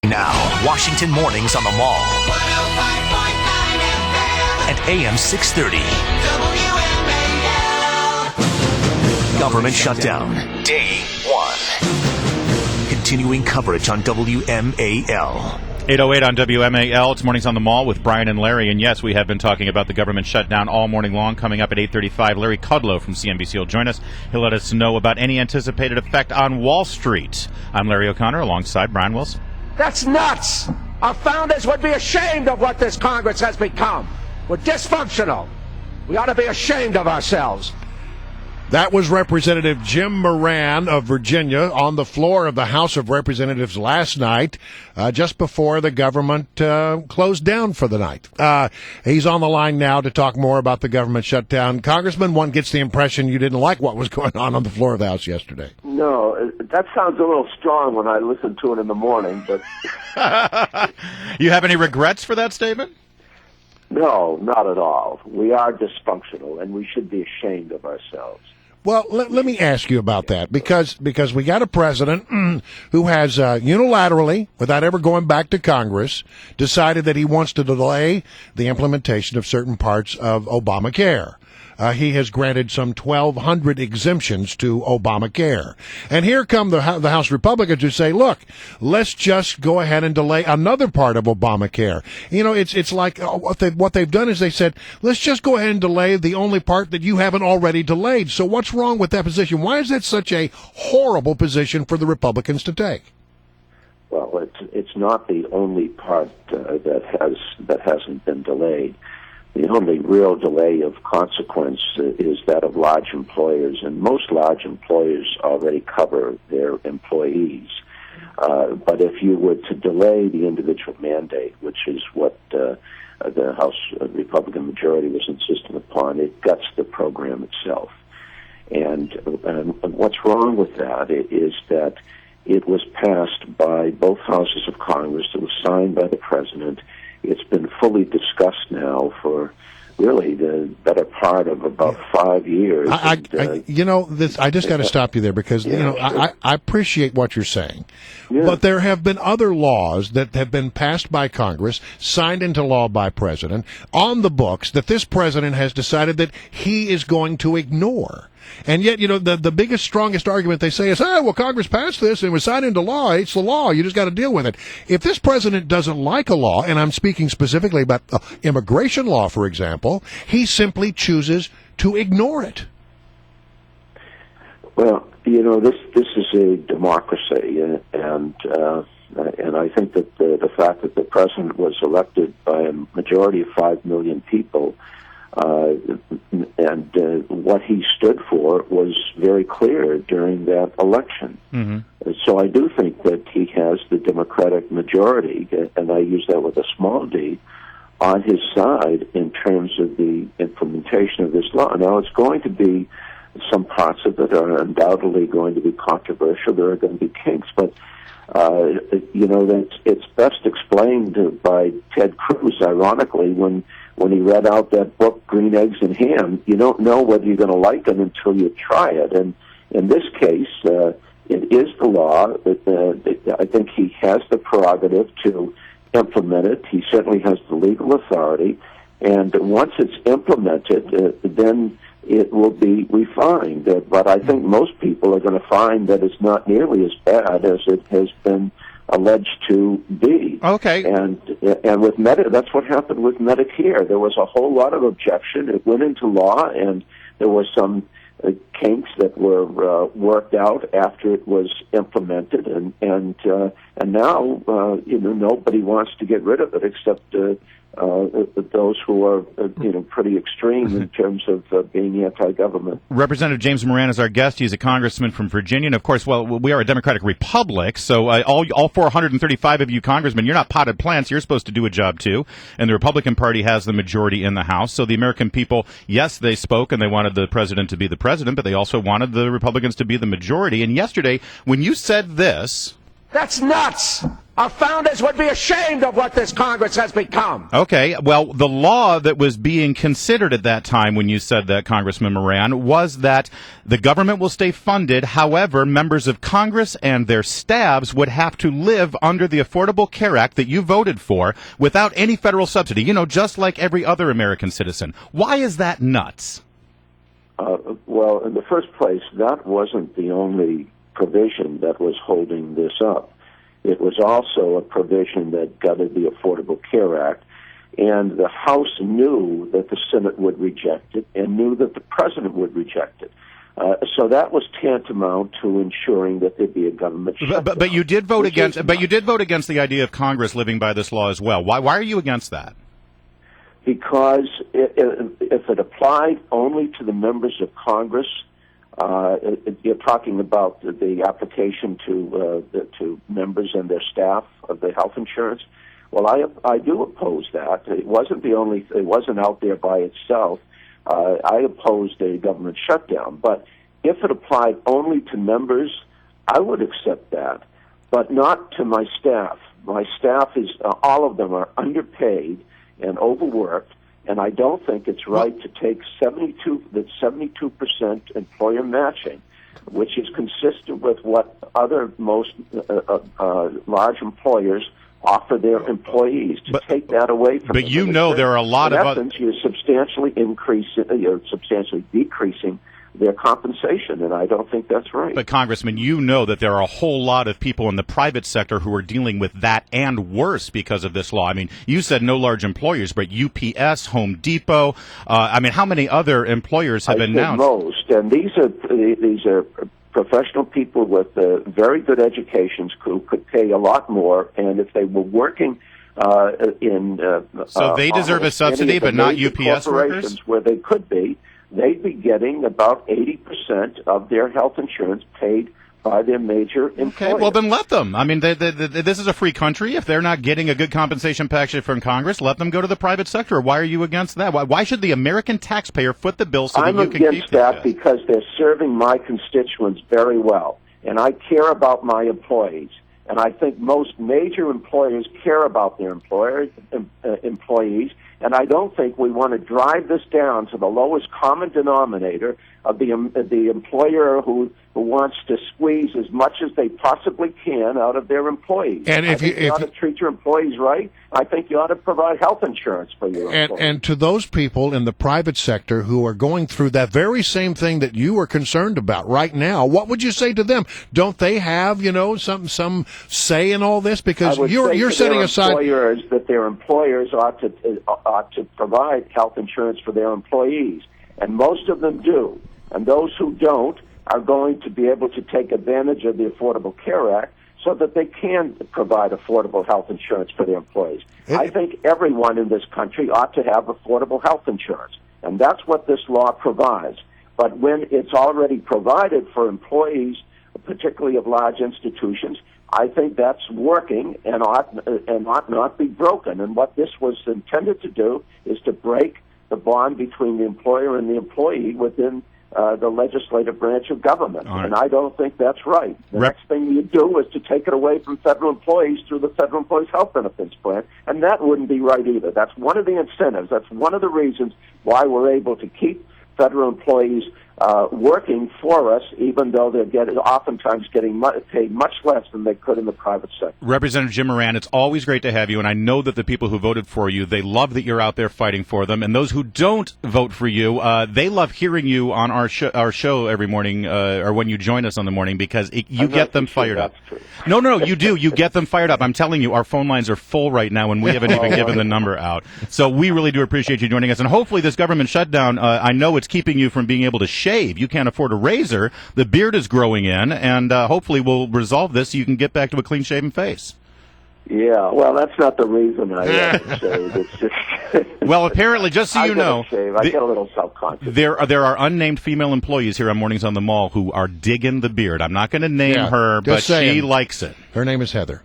Now, Washington Mornings on the Mall. 105.9 FM. And AM 630. WMAL. Government shutdown. Day 1. Continuing coverage on WMAL. 8:08 on WMAL. It's Mornings on the Mall with Brian and Larry. And yes, we have been talking about the government shutdown all morning long. Coming up at 8:35, Larry Kudlow from CNBC will join us. He'll let us know about any anticipated effect on Wall Street. I'm Larry O'Connor alongside Brian Wilson. That's nuts! Our founders would be ashamed of what this Congress has become. We're dysfunctional. We ought to be ashamed of ourselves. That was Representative Jim Moran of Virginia on the floor of the House of Representatives last night, just before the government closed down for the night. He's on the line now to talk more about the government shutdown. Congressman, one gets the impression you didn't like what was going on the floor of the House yesterday. No, that sounds a little strong when I listen to it in the morning, but... You have any regrets for that statement? No, not at all. We are dysfunctional, and we should be ashamed of ourselves. Well, let me ask you about that, because we got a president who has unilaterally, without ever going back to Congress, decided that he wants to delay the implementation of certain parts of Obamacare. He has granted some 1,200 exemptions to Obamacare. And here come the House Republicans who say, look, let's just go ahead and delay another part of Obamacare. You know, it's like what they've done is they said, let's just go ahead and delay the only part that you haven't already delayed. So what's wrong with that position? Why is that such a horrible position for the Republicans to take? Well, it's not the only part that hasn't been delayed. The only real delay of consequence is that of large employers, and most large employers already cover their employees. But if you were to delay the individual mandate, which is what the House Republican majority was insisting upon, it guts the program itself. And what's wrong with that is that it was passed by both houses of Congress. It was signed by the president. It's been fully discussed now for really the better part of about 5 years. I just got to stop you there because, sure. I appreciate what you're saying. Yeah. But there have been other laws that have been passed by Congress, signed into law by President, on the books that this president has decided that he is going to ignore. And yet, the biggest, strongest argument they say is, well, Congress passed this and it was signed into law. It's the law. You just got to deal with it. If this president doesn't like a law, and I'm speaking specifically about immigration law, for example, he simply chooses to ignore it. Well, this is a democracy, and I think that the fact that the president was elected by a majority of 5 million people, and what he stood for was very clear during that election. Mm-hmm. So I do think that he has the Democratic majority, and I use that with a small d, on his side in terms of the implementation of this law. Now, it's going to be, some parts of it are undoubtedly going to be controversial. There are going to be kinks, but it's best explained by Ted Cruz, ironically, when he read out that book, Green Eggs and Ham. You don't know whether you're going to like it until you try it. And in this case, it is the law. I think he has the prerogative to implement it. He certainly has the legal authority. And once it's implemented, then it will be refined. But I think most people are going to find that it's not nearly as bad as it has been alleged to be. Okay. And with that's what happened with Medicare. There was a whole lot of objection. It went into law, and there was some kinks that were worked out after it was implemented, and now nobody wants to get rid of it except those who are pretty extreme in terms of being anti-government. Representative James Moran is our guest. He's a congressman from Virginia, and of course, well, we are a Democratic republic, so all 435 of you congressmen, you're not potted plants. You're supposed to do a job too, and the Republican Party has the majority in the House. So the American people, yes, they spoke and they wanted the president to be the president, but they also wanted the Republicans to be the majority. And yesterday, when you said this, that's nuts! Our founders would be ashamed of what this Congress has become. Okay, well, the law that was being considered at that time when you said that, Congressman Moran, was that the government will stay funded. However, members of Congress and their staffs would have to live under the Affordable Care Act that you voted for without any federal subsidy, just like every other American citizen. Why is that nuts? Well, in the first place, that wasn't the only provision that was holding this up. It was also a provision that gutted the Affordable Care Act, and the House knew that the Senate would reject it and knew that the President would reject it. So that was tantamount to ensuring that there'd be a government shutdown. But you did vote against. But you did vote against the idea of Congress living by this law as well. Why are you against that? Because if it applied only to the members of Congress, you're talking about the application to members and their staff of the health insurance. Well, I do oppose that. It wasn't out there by itself. I opposed a government shutdown. But if it applied only to members, I would accept that, but not to my staff. My staff is all of them are underpaid and overworked. And I don't think it's right to take 72% employer matching, which is consistent with what other most large employers offer their employees. Take that away from them. But there are a lot of other. In essence, you're substantially decreasing their compensation, and I don't think that's right. But, Congressman, that there are a whole lot of people in the private sector who are dealing with that and worse because of this law. I mean, you said no large employers, but UPS, Home Depot, how many other employers have announced? Most, and these are professional people with very good educations who could pay a lot more, and if they were working so they deserve a subsidy, but not UPS workers? Where they could be, they'd be getting about 80% of their health insurance paid by their major employers. Okay, well then let them. I mean, this is a free country. If they're not getting a good compensation package from Congress, let them go to the private sector. Why are you against that? Why should the American taxpayer foot the bill so that you can keep I'm against that because they're serving my constituents very well, and I care about my employees. And I think most major employers care about their employees, and I don't think we want to drive this down to the lowest common denominator of the employer who wants to squeeze as much as they possibly can out of their employees. And if you ought to treat your employees right, I think you ought to provide health insurance for your employees. And to those people in the private sector who are going through that very same thing that you are concerned about right now, what would you say to them? Don't they have, some say in all this? Because you're setting aside that their employers ought to provide health insurance for their employees, and most of them do. And those who don't are going to be able to take advantage of the Affordable Care Act so that they can provide affordable health insurance for their employees. I think everyone in this country ought to have affordable health insurance, and that's what this law provides. But when it's already provided for employees, particularly of large institutions, I think that's working and ought not be broken. And what this was intended to do is to break the bond between the employer and the employee within the legislative branch of government. Right. And I don't think that's right. The next thing you do is to take it away from federal employees through the Federal Employees Health Benefits Plan, and that wouldn't be right either. That's one of the incentives. That's one of the reasons why we're able to keep federal employees working for us, even though they're oftentimes getting paid much less than they could in the private sector. Representative Jim Moran, it's always great to have you, and I know that the people who voted for you, they love that you're out there fighting for them, and those who don't vote for you, they love hearing you on our show every morning, or when you join us on the morning, because you get them fired up. No, you do. You get them fired up. I'm telling you, our phone lines are full right now, and we haven't even given the number out. So we really do appreciate you joining us, and hopefully this government shutdown, I know it's keeping you from being able to shave. You can't afford a razor. The beard is growing in, and hopefully we'll resolve this so you can get back to a clean-shaven face. Yeah, well, that's not the reason I shave. It's just well, apparently, just so you know, I get a little self-conscious. There are unnamed female employees here on Mornings on the Mall who are digging the beard. I'm not going to name her, but she likes it. Her name is Heather.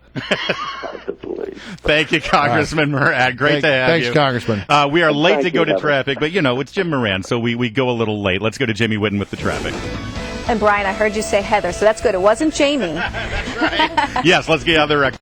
Thank you, Congressman Moran. Great to have you. Thanks, Congressman. We are late to go to traffic, but, it's Jim Moran, so we go a little late. Let's go to Jimmy Whitten with the traffic. And, Brian, I heard you say Heather, so that's good. It wasn't Jamie. Right. Yes, let's get other